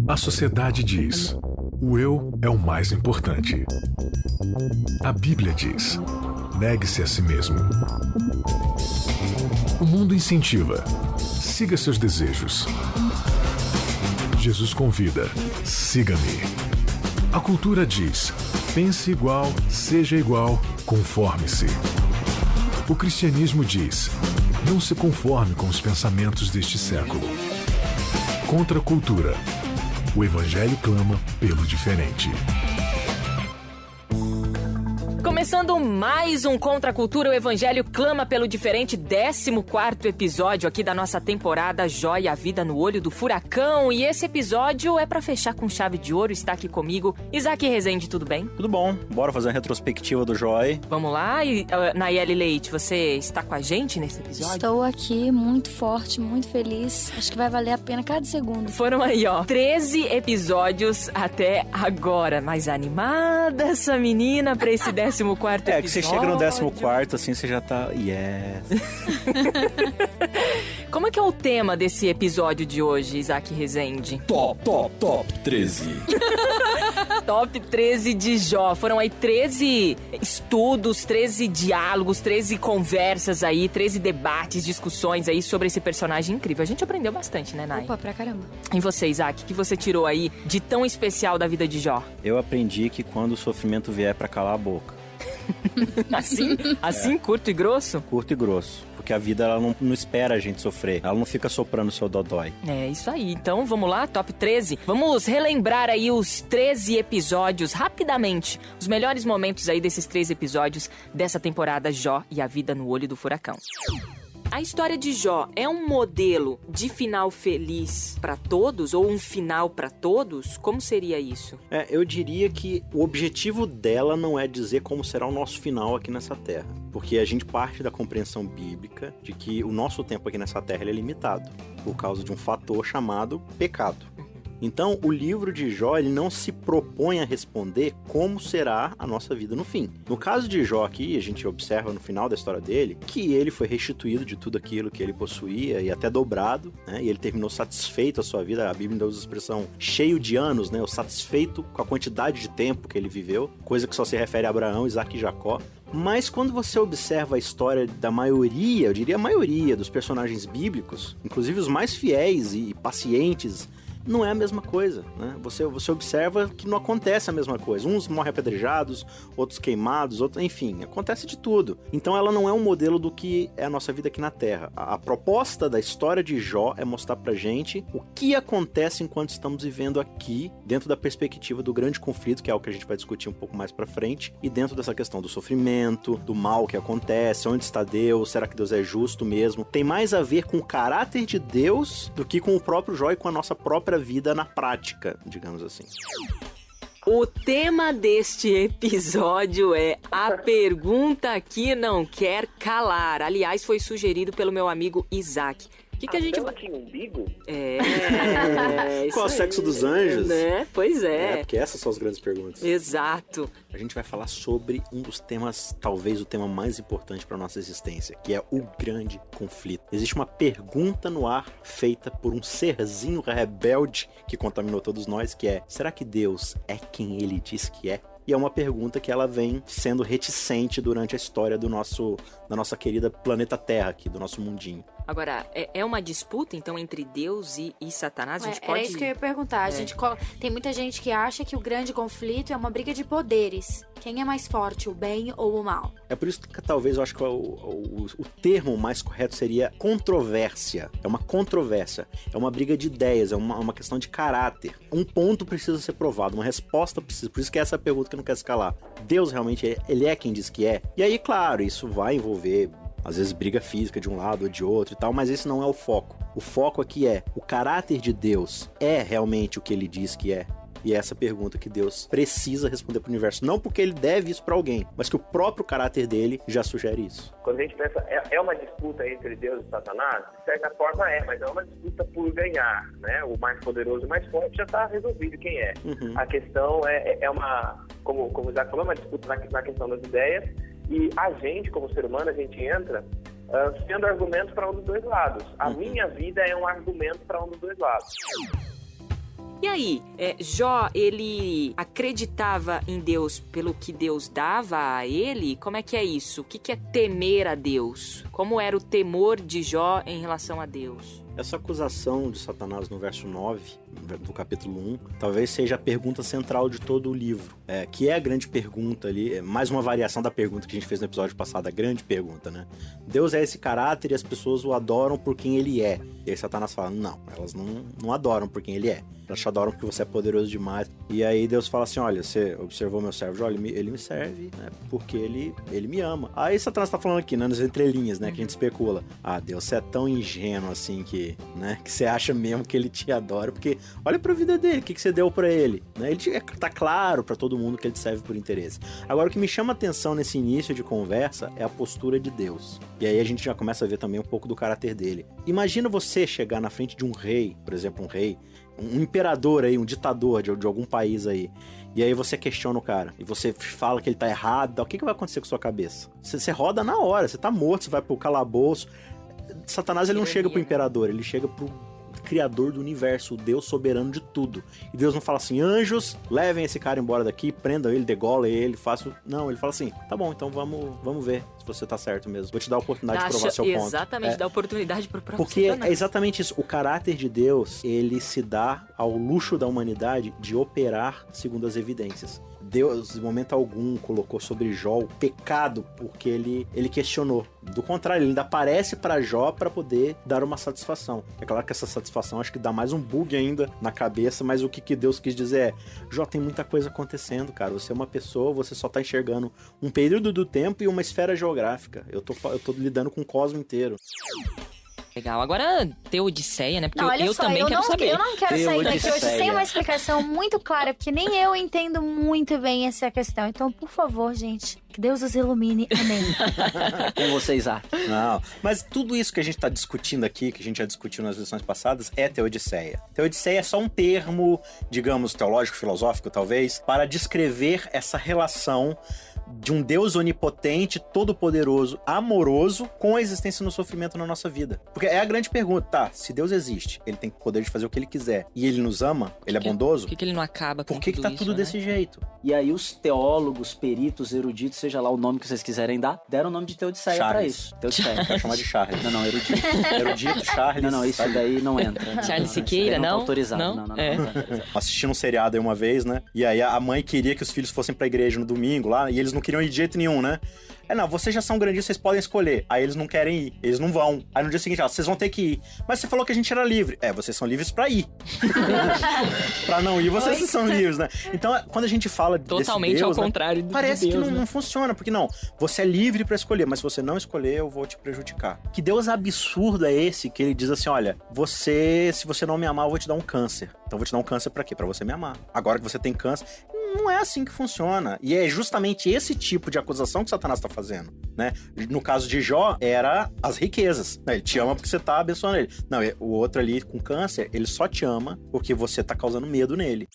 A sociedade diz: o eu é o mais importante. A Bíblia diz: negue-se a si mesmo. O mundo incentiva: siga seus desejos. Jesus convida: siga-me. A cultura diz: pense igual, seja igual, conforme-se. O cristianismo diz: não se conforme com os pensamentos deste século. Contra a cultura, o Evangelho clama pelo diferente. Começando mais um Contra a Cultura, o Evangelho clama pelo diferente, 14º episódio aqui da nossa temporada Jó e a Vida no Olho do Furacão. E esse episódio é pra fechar com chave de ouro. Está aqui comigo Isaac Rezende, tudo bem? Tudo bom, bora fazer uma retrospectiva do Jó. Vamos lá, e Nayeli Leite, você está com a gente nesse episódio? Estou aqui, muito forte, muito feliz. Acho que vai valer a pena cada segundo. Foram aí, 13 episódios até agora. Mais animada essa menina pra esse 14º episódio. É, que você chega no 14º, assim, você já tá... Yes! Como é que é o tema desse episódio de hoje, Isaac Rezende? Top 13. Top 13 de Jó. Foram aí 13 estudos, 13 diálogos, 13 conversas aí, 13 debates, discussões aí sobre esse personagem incrível. A gente aprendeu bastante, né, Nay? Opa, pra caramba. E você, Isaac, o que você tirou aí de tão especial da vida de Jó? Eu aprendi que quando o sofrimento vier pra calar a boca. Assim, curto e grosso? Curto e grosso. Porque a vida, ela não espera a gente sofrer. Ela não fica soprando o seu dodói. É isso aí. Então, vamos lá, top 13. Vamos relembrar aí os 13 episódios, rapidamente. Os melhores momentos aí desses 13 episódios dessa temporada Jó e a Vida no Olho do Furacão. A história de Jó é um modelo de final feliz pra todos? Ou um final pra todos? Como seria isso? Eu diria que o objetivo dela não é dizer como será o nosso final aqui nessa terra. Porque a gente parte da compreensão bíblica de que o nosso tempo aqui nessa terra ele é limitado. Por causa de um fator chamado pecado. Então, o livro de Jó, ele não se propõe a responder como será a nossa vida no fim. No caso de Jó aqui, a gente observa no final da história dele, que ele foi restituído de tudo aquilo que ele possuía e até dobrado, né? E ele terminou satisfeito a sua vida. A Bíblia ainda usa a expressão cheio de anos, né? O satisfeito com a quantidade de tempo que ele viveu, coisa que só se refere a Abraão, Isaac e Jacó. Mas quando você observa a história da maioria, eu diria a maioria dos personagens bíblicos, inclusive os mais fiéis e pacientes, não é a mesma coisa, né? Você observa que não acontece a mesma coisa. Uns morrem apedrejados, outros queimados, outros, enfim, acontece de tudo. Então ela não é um modelo do que é a nossa vida aqui na Terra. A proposta da história de Jó é mostrar pra gente o que acontece enquanto estamos vivendo aqui, dentro da perspectiva do grande conflito, que é o que a gente vai discutir um pouco mais pra frente, e dentro dessa questão do sofrimento, do mal que acontece, onde está Deus, será que Deus é justo mesmo? Tem mais a ver com o caráter de Deus do que com o próprio Jó e com a nossa própria vida na prática, digamos assim. O tema deste episódio é a pergunta que não quer calar. Aliás, foi sugerido pelo meu amigo Isaac. O que a gente vai... que umbigo? Qual é o sexo dos anjos? Né? Pois é. Porque essas são as grandes perguntas. Exato. A gente vai falar sobre um dos temas, talvez o tema mais importante para nossa existência, que é o grande conflito. Existe uma pergunta no ar feita por um serzinho rebelde que contaminou todos nós, que é: será que Deus é quem ele diz que é? E é uma pergunta que ela vem sendo reticente durante a história da nossa querida planeta Terra aqui, do nosso mundinho. Agora, é uma disputa, então, entre Deus e Satanás? A gente Era isso que eu ia perguntar. Tem muita gente que acha que o grande conflito é uma briga de poderes. Quem é mais forte, o bem ou o mal? É por isso que talvez eu acho que o termo mais correto seria controvérsia. É uma controvérsia. É uma briga de ideias, é uma questão de caráter. Um ponto precisa ser provado, uma resposta precisa. Por isso que é essa pergunta que não quer se calar. Deus realmente, ele é quem diz que é? E aí, claro, isso vai envolver... às vezes briga física de um lado ou de outro e tal, mas esse não é o foco. O foco aqui é: o caráter de Deus é realmente o que ele diz que é? E é essa pergunta que Deus precisa responder para o universo. Não porque ele deve isso para alguém, mas que o próprio caráter dele já sugere isso. Quando a gente pensa, é uma disputa entre Deus e Satanás? De certa forma mas é uma disputa por ganhar, né? O mais poderoso e o mais forte já está resolvido quem é. Uhum. A questão é uma, como o Isaac falou, uma disputa na questão das ideias. E a gente, como ser humano, a gente entra sendo argumento para um dos dois lados. A minha vida é um argumento para um dos dois lados. E aí, Jó, ele acreditava em Deus pelo que Deus dava a ele? Como é que é isso? O que é temer a Deus? Como era o temor de Jó em relação a Deus? Essa acusação de Satanás no verso 9, do capítulo 1, talvez seja a pergunta central de todo o livro, que é a grande pergunta ali, mais uma variação da pergunta que a gente fez no episódio passado, a grande pergunta, né? Deus é esse caráter e as pessoas o adoram por quem ele é. E aí Satanás fala, não, elas não adoram por quem ele é. Elas te adoram porque você é poderoso demais. E aí Deus fala assim, olha, você observou meu servo, olha, ele me serve, né, porque ele me ama. Aí Satanás tá falando aqui, né, nas entrelinhas, né, que a gente especula. Ah, Deus, você é tão ingênuo assim que você acha mesmo que ele te adora, porque olha pra vida dele, o que você deu pra ele, né? Tá claro pra todo mundo que ele serve por interesse. Agora, o que me chama a atenção nesse início de conversa é a postura de Deus. E aí a gente já começa a ver também um pouco do caráter dele. Imagina você chegar na frente de um rei, por exemplo, um imperador aí, um ditador de algum país aí, e aí você questiona o cara, e você fala que ele tá errado, o que vai acontecer com a sua cabeça? Você roda na hora, você tá morto, você vai pro calabouço. Satanás, ele não chega pro imperador, ele chega pro criador do universo, o Deus soberano de tudo. E Deus não fala assim, anjos, levem esse cara embora daqui, prendam ele, degolem ele, façam... Não, ele fala assim, tá bom, então vamos ver se você tá certo mesmo. Vou te dar a oportunidade de provar seu ponto. Exatamente, dá oportunidade pro próprio Porque Satanás. é exatamente isso. O caráter de Deus, ele se dá ao luxo da humanidade de operar segundo as evidências. Deus, em momento algum, colocou sobre Jó o pecado porque ele questionou. Do contrário, ele ainda aparece para Jó para poder dar uma satisfação. É claro que essa satisfação acho que dá mais um bug ainda na cabeça, mas o que Deus quis dizer é, Jó, tem muita coisa acontecendo, cara. Você é uma pessoa, você só tá enxergando um período do tempo e uma esfera geográfica. Eu tô lidando com o cosmo inteiro. Legal. Agora, Teodiceia, né? Porque não, eu também quero saber. Eu não quero sair daqui hoje sem uma explicação muito clara, porque nem eu entendo muito bem essa questão. Então, por favor, gente, que Deus os ilumine. Amém. Com vocês, Arthur. Não, mas tudo isso que a gente tá discutindo aqui, que a gente já discutiu nas lições passadas, é Teodiceia. Teodiceia é só um termo, digamos, teológico, filosófico, talvez, para descrever essa relação de um Deus onipotente, todo-poderoso, amoroso, com a existência no sofrimento na nossa vida. Porque é a grande pergunta, tá, se Deus existe, ele tem o poder de fazer o que ele quiser, e ele nos ama, ele é bondoso, Por que ele não acaba com por que tá tudo isso, desse jeito? E aí os teólogos, peritos, eruditos, seja lá o nome que vocês quiserem dar, deram o nome de Teodiceia pra isso. Teodiceia. Quero chamar de Charles. Não, erudito. Erudito, Charles. Não, isso daí não entra. Charles Siqueira, não? Não tá autorizado. Não? Não É. tá autorizado. Assistindo um seriado aí uma vez, né? E aí a mãe queria que os filhos fossem pra igreja no domingo lá, e eles não queriam ir de jeito nenhum, né? Não, vocês já são grandinhos, vocês podem escolher. Aí eles não querem ir, eles não vão. Aí no dia seguinte, vocês vão ter que ir. Mas você falou que a gente era livre. Vocês são livres pra ir. Pra não ir, vocês são livres, né? Então, quando a gente fala Totalmente desse Deus, ao contrário de parece Deus, que não funciona, porque não, você é livre pra escolher, mas se você não escolher, eu vou te prejudicar. Que Deus absurdo é esse que ele diz assim, olha, se você não me amar, eu vou te dar um câncer. Então eu vou te dar um câncer pra quê? Pra você me amar. Agora que você tem câncer, não é assim que funciona. E é justamente esse tipo de acusação que Satanás tá fazendo, né? No caso de Jó, era as riquezas. Ele te ama porque você tá abençoando ele. Não, o outro ali com câncer, ele só te ama porque você tá causando medo nele.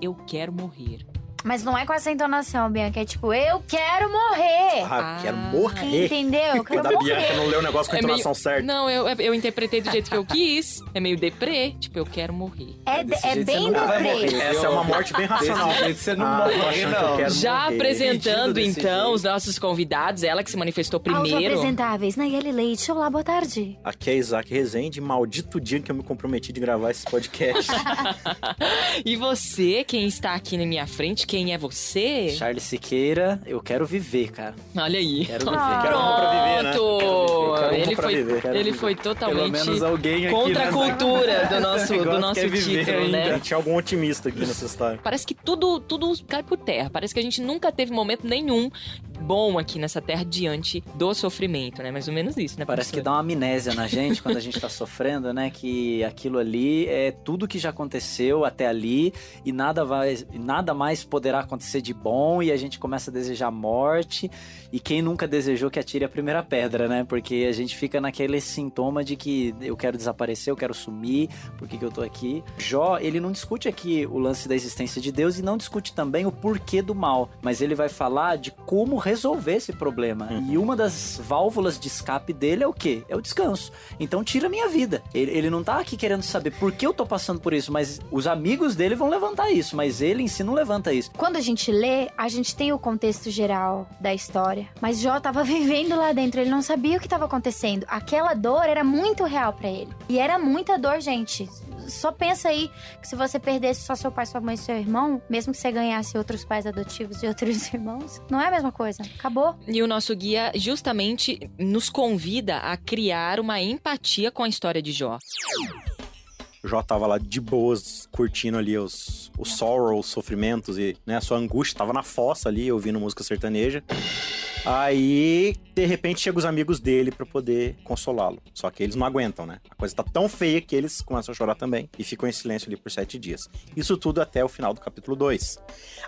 Eu quero morrer. Mas não é com essa entonação, Bianca. É tipo, eu quero morrer. Quero morrer. Entendeu? Eu quero Da Bianca morrer. não leu o negócio com a entonação certa. Não, eu interpretei do jeito que eu quis. É meio deprê. Tipo, eu quero morrer. É Desse jeito você bem nunca vai deprê. morrer. Essa é uma morte bem racional. Desse jeito você não tô morre, achando que eu não. quero Já morrer. apresentando, Desse então, jeito. os nossos convidados. Ela que se manifestou primeiro. Autoapresentáveis, Nayeli Leite. Olá, boa tarde. Aqui é Isaac Rezende, maldito dia que eu me comprometi de gravar esse podcast. E você, quem está aqui na minha frente, quem é você? Charles Siqueira, eu quero viver, cara. Olha aí. Quero viver. Quero um pra viver, né? Pronto! Quero um Ele pra foi, viver. Quero ele viver. foi totalmente Pelo menos alguém aqui contra a nessa- cultura do nosso Negócio que é viver título, ainda. né? Tinha algum otimista aqui nessa história. Parece que tudo cai por terra. Parece que a gente nunca teve momento nenhum bom aqui nessa terra diante do sofrimento, né? Mais ou menos isso, né? Parece que professor? dá uma amnésia na gente quando a gente tá sofrendo, né? Que aquilo ali é tudo que já aconteceu até ali e nada mais poderá acontecer de bom, e a gente começa a desejar morte, e quem nunca desejou que atire a primeira pedra, né? Porque a gente fica naquele sintoma de que eu quero desaparecer, eu quero sumir, por que eu tô aqui? Jó, ele não discute aqui o lance da existência de Deus e não discute também o porquê do mal, mas ele vai falar de como resolver esse problema. E uma das válvulas de escape dele é o quê? É o descanso. Então tira a minha vida. Ele não tá aqui querendo saber por que eu tô passando por isso, mas os amigos dele vão levantar isso, mas ele em si não levanta isso. Quando a gente lê, a gente tem o contexto geral da história, mas Jó tava vivendo lá dentro, ele não sabia o que tava acontecendo. Aquela dor era muito real pra ele. E era muita dor, gente. Só pensa aí que se você perdesse só seu pai, sua mãe e seu irmão, mesmo que você ganhasse outros pais adotivos e outros irmãos, não é a mesma coisa. Acabou. E o nosso guia justamente nos convida a criar uma empatia com a história de Jó. O Jó tava lá de boas, curtindo ali os sorrow, os sofrimentos e, né, a sua angústia. Tava na fossa ali, ouvindo música sertaneja. Aí, de repente, chegam os amigos dele pra poder consolá-lo. Só que eles não aguentam, né? A coisa tá tão feia que eles começam a chorar também. E ficam em silêncio ali por 7 dias. Isso tudo até o final do capítulo 2.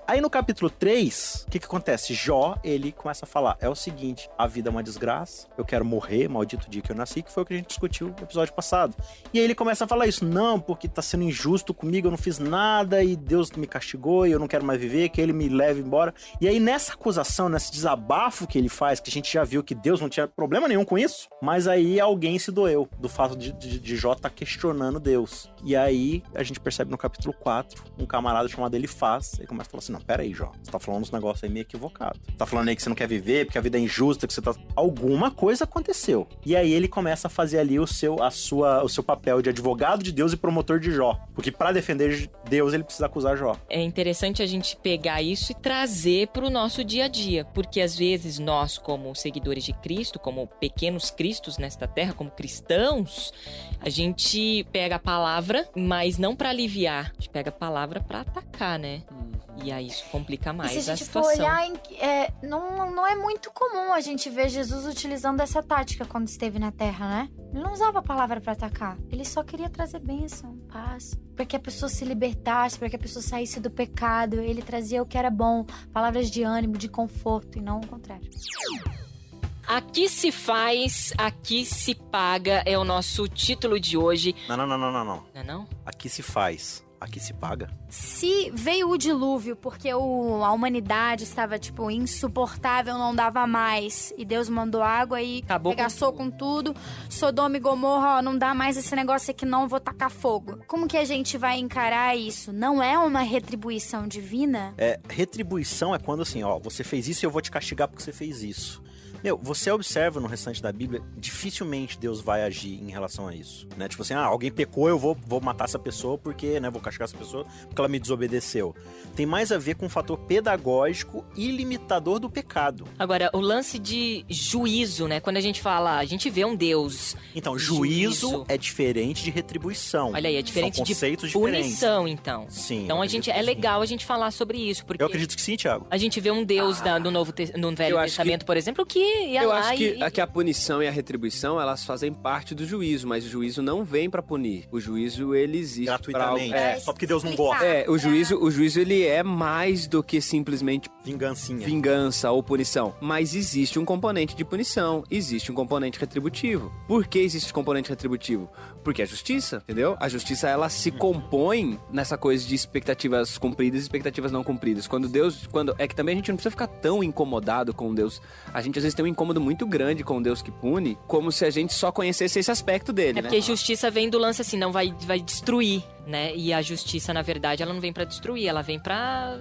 Aí no capítulo 3, o que acontece? Jó, ele começa a falar, é o seguinte, a vida é uma desgraça, eu quero morrer, maldito dia que eu nasci, que foi o que a gente discutiu no episódio passado. E aí ele começa a falar isso, não, porque tá sendo injusto comigo, eu não fiz nada e Deus me castigou e eu não quero mais viver, que ele me leve embora. E aí nessa acusação, nesse desabafo que ele faz, que a gente já viu que Deus não tinha problema nenhum com isso, mas aí alguém se doeu do fato de Jó estar questionando Deus. E aí a gente percebe no capítulo 4, um camarada chamado Elifaz, ele começa a falar assim, não, pera aí, Jó, você tá falando uns negócios aí meio equivocado. Você tá falando aí que você não quer viver, porque a vida é injusta, que você tá... Alguma coisa aconteceu. E aí ele começa a fazer ali o seu papel de advogado de Deus e promotor de Jó. Porque pra defender Deus, ele precisa acusar Jó. É interessante a gente pegar isso e trazer pro nosso dia a dia, porque às vezes nós, como seguidores de Cristo, como pequenos cristos nesta terra, como cristãos, a gente pega a palavra, mas não pra aliviar, a gente pega a palavra pra atacar, né? E aí isso complica mais a situação. Se a gente for olhar, não é muito comum a gente ver Jesus utilizando essa tática quando esteve na Terra, né? Ele não usava a palavra pra atacar. Ele só queria trazer bênção, paz, para que a pessoa se libertasse, para que a pessoa saísse do pecado. Ele trazia o que era bom, palavras de ânimo, de conforto, e não o contrário. Aqui se faz, aqui se paga é o nosso título de hoje. Não. Não é não? Aqui se faz, aqui se paga. Se veio o dilúvio porque a humanidade estava, insuportável, não dava mais, e Deus mandou água e regaçou com tudo, Sodoma e Gomorra, não dá mais esse negócio aqui não, vou tacar fogo. Como que a gente vai encarar isso? Não é uma retribuição divina? Retribuição é quando assim, você fez isso e eu vou te castigar porque você fez isso. Você observa no restante da Bíblia, dificilmente Deus vai agir em relação a isso, né? Tipo assim, alguém pecou, eu vou matar essa pessoa porque, né, vou castigar essa pessoa porque ela me desobedeceu. Tem mais a ver com um fator pedagógico e limitador do pecado. Agora, o lance de juízo, né? Quando a gente fala, a gente vê um Deus. Então, juízo é diferente de retribuição. Olha aí, é diferente de punição, então. Sim. Então é legal a gente falar sobre isso, porque eu acredito que sim, Thiago. A gente vê um Deus no Velho Testamento, por exemplo, que eu acho que a punição e a retribuição, elas fazem parte do juízo, mas o juízo não vem pra punir. O juízo, ele existe gratuitamente. Só porque Deus não gosta. O juízo, ele é mais do que simplesmente vingança ou punição. Mas existe um componente de punição, existe um componente retributivo. Por que existe um componente retributivo? Porque é justiça, entendeu? A justiça, ela se compõe nessa coisa de expectativas cumpridas e expectativas não cumpridas. É que também a gente não precisa ficar tão incomodado com Deus. A gente às vezes tem um incômodo muito grande com Deus que pune, como se a gente só conhecesse esse aspecto dele, né? Porque justiça vem do lance assim, não vai destruir, né? E a justiça, na verdade, ela não vem pra destruir, ela vem pra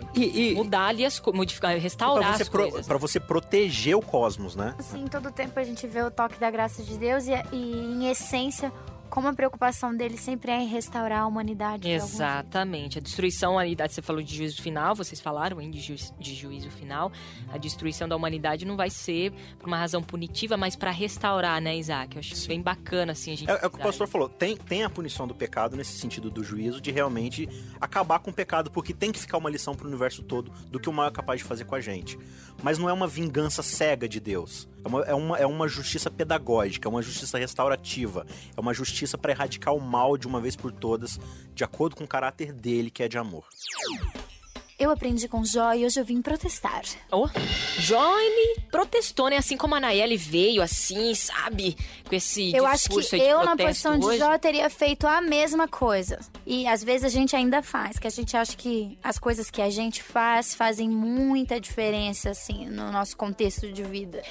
mudar ali modificar, restaurar as coisas. Pra você proteger o cosmos, né? Assim, todo tempo a gente vê o toque da graça de Deus e em essência, como a preocupação dele sempre é em restaurar a humanidade. Exatamente. A destruição, você falou de juízo final, vocês falaram de juízo final. A destruição da humanidade não vai ser por uma razão punitiva, mas para restaurar, né, Isaac? Eu acho bem bacana, assim, a gente... É o que o pastor falou. Tem a punição do pecado nesse sentido do juízo, de realmente acabar com o pecado, porque tem que ficar uma lição pro universo todo do que o mal é capaz de fazer com a gente. Mas não é uma vingança cega de Deus. É uma justiça pedagógica, é uma justiça restaurativa, é uma justiça para erradicar o mal de uma vez por todas, de acordo com o caráter dele, que é de amor. Eu aprendi com Jó e hoje eu vim protestar. Oh, Jó, ele protestou, né? Assim como a Nayeli veio, assim, sabe? Com esse Eu acho que discurso aí de eu, na protesto posição de hoje. Jó, teria feito a mesma coisa. E às vezes a gente ainda faz, que a gente acha que as coisas que a gente faz fazem muita diferença, assim, no nosso contexto de vida.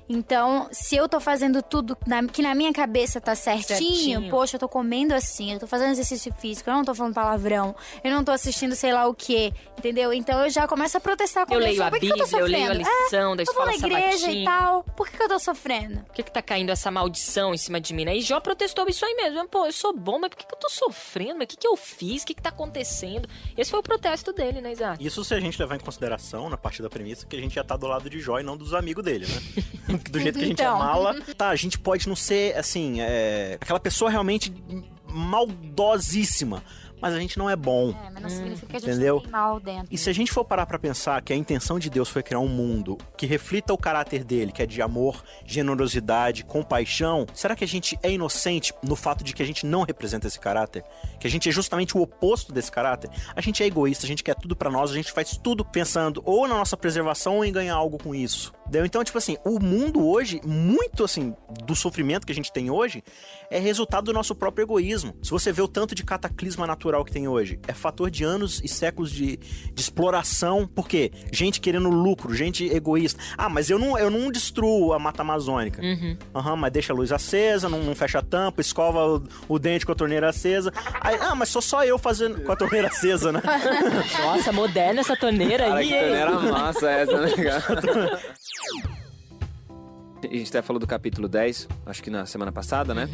Então, se eu tô fazendo tudo que na minha cabeça tá certinho, poxa, eu tô comendo assim, eu tô fazendo exercício físico, eu não tô falando palavrão, eu não tô assistindo sei lá o quê, entendeu? Então eu já começo a protestar com Eu Deus. leio a Por que que eu tô Bíblia, eu leio a sofrendo? lição da Eu vou escola na igreja sabatina. e tal, por que eu tô sofrendo? Por que tá caindo essa maldição em cima de mim, né? E Jó protestou isso aí mesmo. Pô, eu sou bom, mas por que eu tô sofrendo? Mas o que eu fiz? O que tá acontecendo? Esse foi o protesto dele, né, Isaac? Isso se a gente levar em consideração, na parte da premissa, que a gente já tá do lado de Jó e não dos amigos dele, né? Do jeito que a gente é mala, tá, a gente pode não ser, assim, aquela pessoa realmente maldosíssima, mas a gente não é bom. Mas não significa que a gente entendeu? tem mal dentro. E se a gente for parar pra pensar que a intenção de Deus foi criar um mundo que reflita o caráter dele, que é de amor, generosidade, compaixão, será que a gente é inocente no fato de que a gente não representa esse caráter? Que a gente é justamente o oposto desse caráter? A gente é egoísta, a gente quer tudo pra nós, a gente faz tudo pensando ou na nossa preservação ou em ganhar algo com isso. Entendeu? Então, tipo assim, o mundo hoje, muito assim, do sofrimento que a gente tem hoje, é resultado do nosso próprio egoísmo. Se você vê o tanto de cataclisma natural que tem hoje, é fator de anos e séculos de exploração. Por quê? Gente querendo lucro, gente egoísta. Ah, mas eu não destruo a Mata Amazônica. Mas deixa a luz acesa, não fecha a tampa, escova o dente com a torneira acesa. Aí, mas sou só eu fazendo com a torneira acesa, né? Nossa, moderna essa torneira Cara, aí. que torneira massa essa, né, cara? A gente até falou do capítulo 10, acho que na semana passada, né?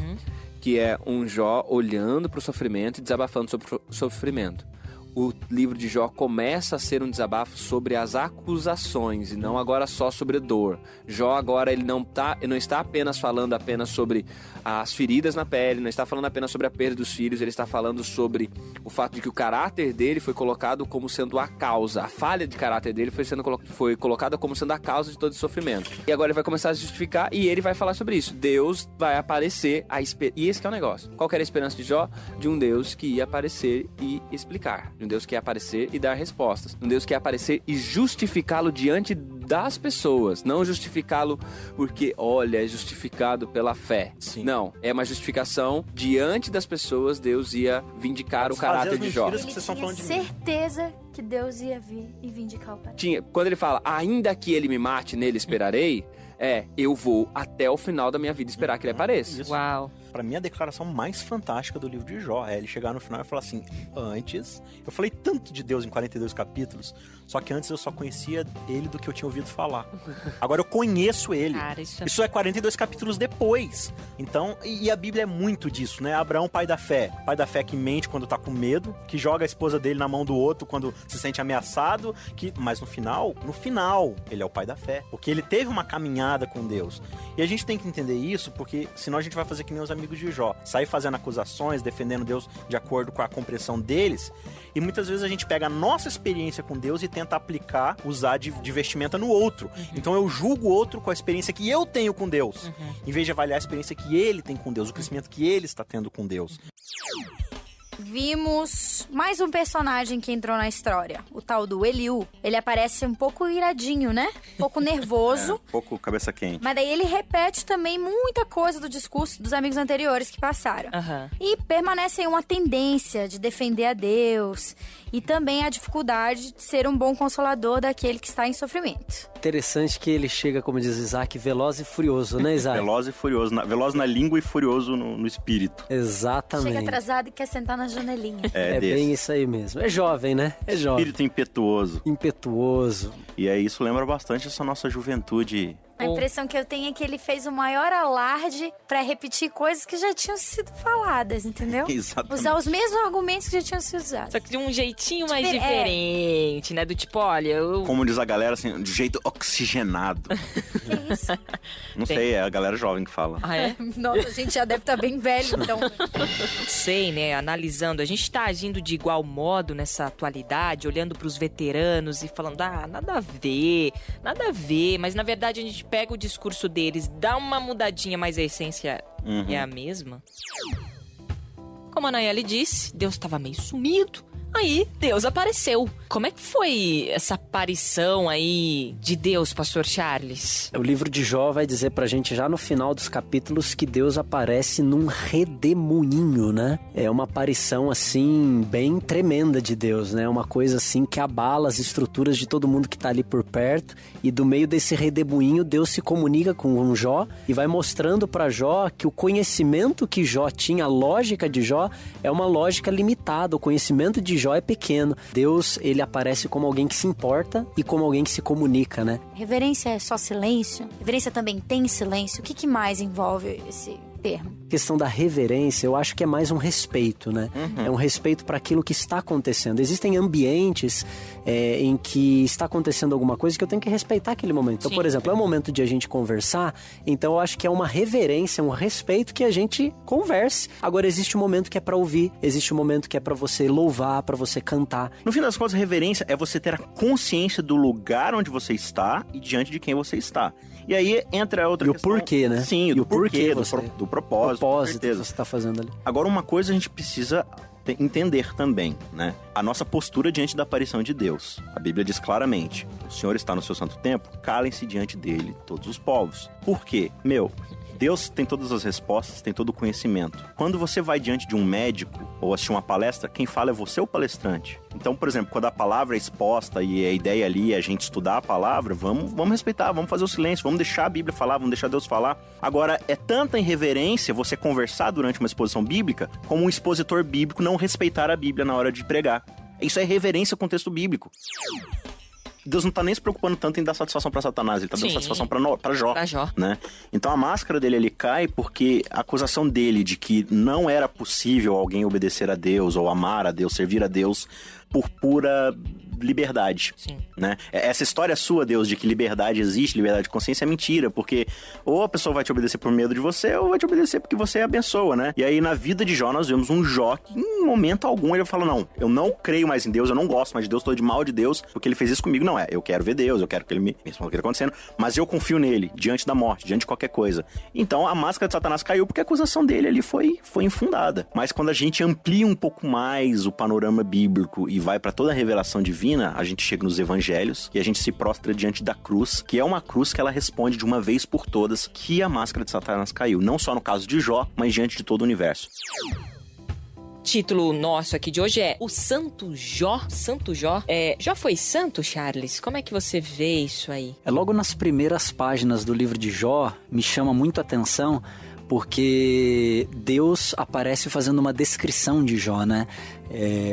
Que é um Jó olhando pro sofrimento e desabafando sobre o sofrimento. O livro de Jó começa a ser um desabafo sobre as acusações e não agora só sobre dor. Jó agora ele não está apenas falando sobre as feridas na pele, não está falando apenas sobre a perda dos filhos, ele está falando sobre o fato de que o caráter dele foi colocado como sendo a causa, a falha de caráter dele foi colocada como sendo a causa de todo esse sofrimento. E agora ele vai começar a justificar e ele vai falar sobre isso. Deus vai aparecer, e esse que é o negócio. Qual que era a esperança de Jó? De um Deus que ia aparecer e explicar. De um Deus que ia aparecer e dar respostas. De um Deus que ia aparecer e justificá-lo diante das pessoas. Não justificá-lo porque, olha, é justificado pela fé. Sim. Não, é uma justificação diante das pessoas. Deus ia vindicar o caráter de Jó. Que vocês estão falando de mim. Certeza que Deus ia vir e vindicar o pai. Quando ele fala, ainda que ele me mate, nele esperarei, eu vou até o final da minha vida esperar que ele apareça. Isso. Uau. Pra mim, a declaração mais fantástica do livro de Jó é ele chegar no final e falar assim, antes, eu falei tanto de Deus em 42 capítulos, só que antes eu só conhecia ele do que eu tinha ouvido falar. Agora eu conheço ele. Cara, Isso é 42 capítulos depois. Então, e a Bíblia é muito disso, né? Abraão, pai da fé que mente quando tá com medo, que joga a esposa dele na mão do outro quando se sente ameaçado, mas no final, ele é o pai da fé, porque ele teve uma caminhada com Deus. E a gente tem que entender isso, porque senão a gente vai fazer que nem os amigos de Jó, sair fazendo acusações, defendendo Deus de acordo com a compreensão deles, e muitas vezes a gente pega a nossa experiência com Deus e tenta aplicar, usar de vestimenta no outro. Então eu julgo o outro com a experiência que eu tenho com Deus, em vez de avaliar a experiência que ele tem com Deus, o crescimento que ele está tendo com Deus. Vimos mais um personagem que entrou na história, o tal do Eliú. Ele aparece um pouco iradinho, né? Um pouco nervoso. Um pouco cabeça quente. Mas daí ele repete também muita coisa do discurso dos amigos anteriores que passaram. E permanece aí uma tendência de defender a Deus e também a dificuldade de ser um bom consolador daquele que está em sofrimento. Interessante que ele chega, como diz Isaac, veloz e furioso, né, Isaac? Veloz e furioso. Veloz na língua e furioso no espírito. Exatamente. Chega atrasado e quer sentar na janelinha. É bem isso aí mesmo. É jovem, né? É jovem. Espírito impetuoso. Impetuoso. E aí isso lembra bastante essa nossa juventude. A impressão que eu tenho é que ele fez o maior alarde pra repetir coisas que já tinham sido faladas, entendeu? Exatamente. Usar os mesmos argumentos que já tinham sido usados. Só que de um jeitinho mais diferente, né? Do tipo, olha, Como diz a galera, assim, de jeito oxigenado. Que isso? Não sei, é a galera jovem que fala. Ah, é? Nossa, a gente já deve estar bem velho, então. Não sei, né? Analisando, a gente tá agindo de igual modo nessa atualidade, olhando pros veteranos e falando, nada a ver. Mas na verdade a gente pega o discurso deles, dá uma mudadinha, mas a essência é a mesma. Como a Nayeli disse, Deus estava meio sumido. Aí Deus apareceu. Como é que foi essa aparição aí de Deus, pastor Charles? O livro de Jó vai dizer pra gente já no final dos capítulos que Deus aparece num redemoinho, né? É uma aparição assim bem tremenda de Deus, né? Uma coisa assim que abala as estruturas de todo mundo que tá ali por perto, e do meio desse redemoinho Deus se comunica com Jó e vai mostrando pra Jó que o conhecimento que Jó tinha, a lógica de Jó é uma lógica limitada, o conhecimento de Jó é pequeno. Deus, ele aparece como alguém que se importa e como alguém que se comunica, né? Reverência é só silêncio? Reverência também tem silêncio? O que mais envolve esse termo? A questão da reverência, eu acho que é mais um respeito, né? É um respeito para aquilo que está acontecendo. Existem ambientes em que está acontecendo alguma coisa que eu tenho que respeitar aquele momento. Então, por exemplo, é o momento de a gente conversar, então eu acho que é uma reverência, um respeito que a gente converse. Agora, existe um momento que é para ouvir, existe um momento que é para você louvar, para você cantar. No fim das contas, reverência é você ter a consciência do lugar onde você está e diante de quem você está. E aí entra outra questão. E o porquê, né? Sim, do porquê, do propósito. O propósito que você está fazendo ali. Agora, uma coisa a gente precisa entender também, né? A nossa postura diante da aparição de Deus. A Bíblia diz claramente: o Senhor está no seu santo templo, calem-se diante dele todos os povos. Por quê? Deus tem todas as respostas, tem todo o conhecimento. Quando você vai diante de um médico ou assistir uma palestra, quem fala é você, o palestrante. Então, por exemplo, quando a palavra é exposta e a ideia ali é a gente estudar a palavra, vamos respeitar, vamos fazer o silêncio, vamos deixar a Bíblia falar, vamos deixar Deus falar. Agora, é tanta irreverência você conversar durante uma exposição bíblica como um expositor bíblico não respeitar a Bíblia na hora de pregar. Isso é reverência com o texto bíblico. Deus não tá nem se preocupando tanto em dar satisfação pra Satanás, ele tá dando satisfação pra Jó. Né? Então a máscara dele ele cai porque a acusação dele de que não era possível alguém obedecer a Deus ou amar a Deus, servir a Deus por pura liberdade. Sim. Né? Essa história sua, Deus, de que liberdade existe, liberdade de consciência, é mentira, porque ou a pessoa vai te obedecer por medo de você, ou vai te obedecer porque você abençoa, né? E aí, na vida de Jó, nós vemos um Jó que, em momento algum, ele fala: não, eu não creio mais em Deus, eu não gosto mais de Deus, tô de mal de Deus, porque ele fez isso comigo. Não, eu quero ver Deus, eu quero que ele me responda o que está acontecendo, mas eu confio nele, diante da morte, diante de qualquer coisa. Então, a máscara de Satanás caiu porque a acusação dele ali foi infundada. Mas quando a gente amplia um pouco mais o panorama bíblico e vai para toda a revelação divina, a gente chega nos evangelhos e a gente se prostra diante da cruz, que é uma cruz que ela responde de uma vez por todas que a máscara de Satanás caiu. Não só no caso de Jó, mas diante de todo o universo. Título nosso aqui de hoje é O Santo Jó. Santo Jó. Jó foi santo, Charles? Como é que você vê isso aí? Logo nas primeiras páginas do livro de Jó, me chama muito a atenção porque Deus aparece fazendo uma descrição de Jó, né?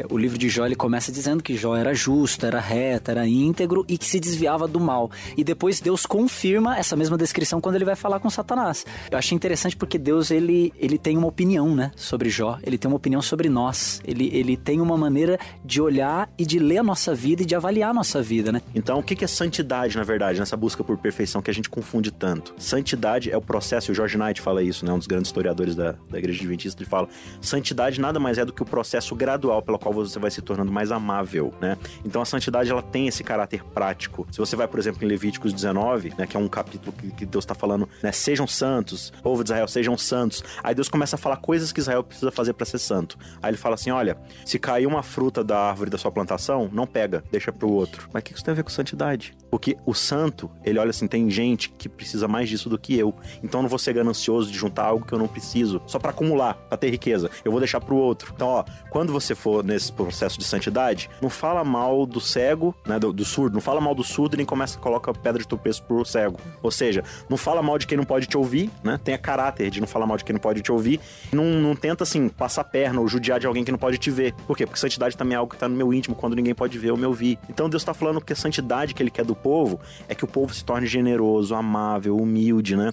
O livro de Jó, ele começa dizendo que Jó era justo, era reto, era íntegro e que se desviava do mal. E depois Deus confirma essa mesma descrição quando ele vai falar com Satanás. Eu achei interessante porque Deus, ele tem uma opinião, né, sobre Jó. Ele tem uma opinião sobre nós. Ele tem uma maneira de olhar e de ler a nossa vida e de avaliar a nossa vida, né? Então, o que é santidade, na verdade, nessa busca por perfeição que a gente confunde tanto? Santidade é o processo, e o George Knight fala isso, né, um dos grandes historiadores da Igreja Adventista, ele fala: santidade nada mais é do que o processo gradual pelo qual você vai se tornando mais amável, né? Então a santidade, ela tem esse caráter prático. Se você vai, por exemplo, em Levíticos 19, né, que é um capítulo que Deus está falando, né, sejam santos, povo de Israel, sejam santos. Aí Deus começa a falar coisas que Israel precisa fazer para ser santo. Aí ele fala assim: olha, se cair uma fruta da árvore da sua plantação, não pega, deixa pro outro. Mas o que isso tem a ver com santidade? Porque o santo, ele olha assim: tem gente que precisa mais disso do que eu, então eu não vou ser ganancioso de juntar algo que eu não preciso, só para acumular, para ter riqueza. Eu vou deixar pro outro. Então, ó, quando você for nesse processo de santidade, não fala mal do cego, né, do surdo, não fala mal do surdo e nem coloca pedra de tropeço pro cego. Ou seja, não fala mal de quem não pode te ouvir, né? Tenha caráter de não falar mal de quem não pode te ouvir. Não tenta, assim, passar perna ou judiar de alguém que não pode te ver. Por quê? Porque santidade também é algo que tá no meu íntimo, quando ninguém pode ver ou me ouvir. Então Deus tá falando que a santidade que ele quer do povo é que o povo se torne generoso, amável, humilde, né?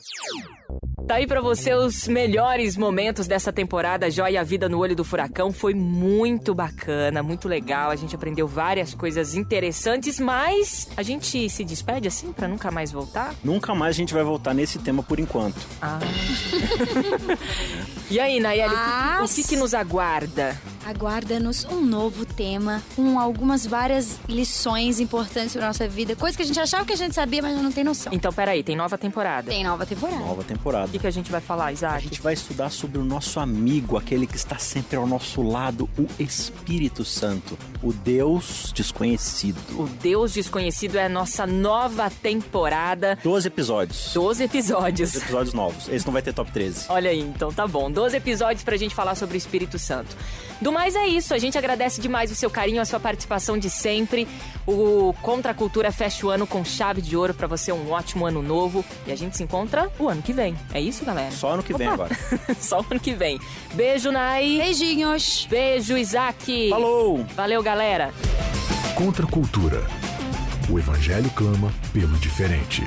Tá aí pra você os melhores momentos dessa temporada Jó e a Vida no Olho do Furacão. Foi muito bacana, muito legal. A gente aprendeu várias coisas interessantes, mas a gente se despede assim pra nunca mais voltar? Nunca mais a gente vai voltar nesse tema por enquanto. E aí, Nayeli, o que nos aguarda? Aguarda-nos um novo tema, com várias lições importantes para nossa vida. Coisa que a gente achava que a gente sabia, mas não tem noção. Então, peraí, tem nova temporada. Tem nova temporada. Nova temporada. O que a gente vai falar, Isaac? A gente vai estudar sobre o nosso amigo, aquele que está sempre ao nosso lado, o Espírito Santo, o Deus desconhecido. O Deus desconhecido é a nossa nova temporada. 12 episódios. 12 episódios. 12 episódios novos. Esse não vai ter top 13. Olha aí, então tá bom. 12 episódios pra gente falar sobre o Espírito Santo. Do mais é isso, a gente agradece demais o seu carinho, a sua participação de sempre. O Contra a Cultura fecha o ano com chave de ouro pra você, um ótimo ano novo. E a gente se encontra o ano que vem. É isso, galera? Só ano que vem agora. Só o ano que vem. Beijo, Nai. Beijinhos. Beijo, Isaac. Falou. Valeu, galera. Contra a cultura. O evangelho clama pelo diferente.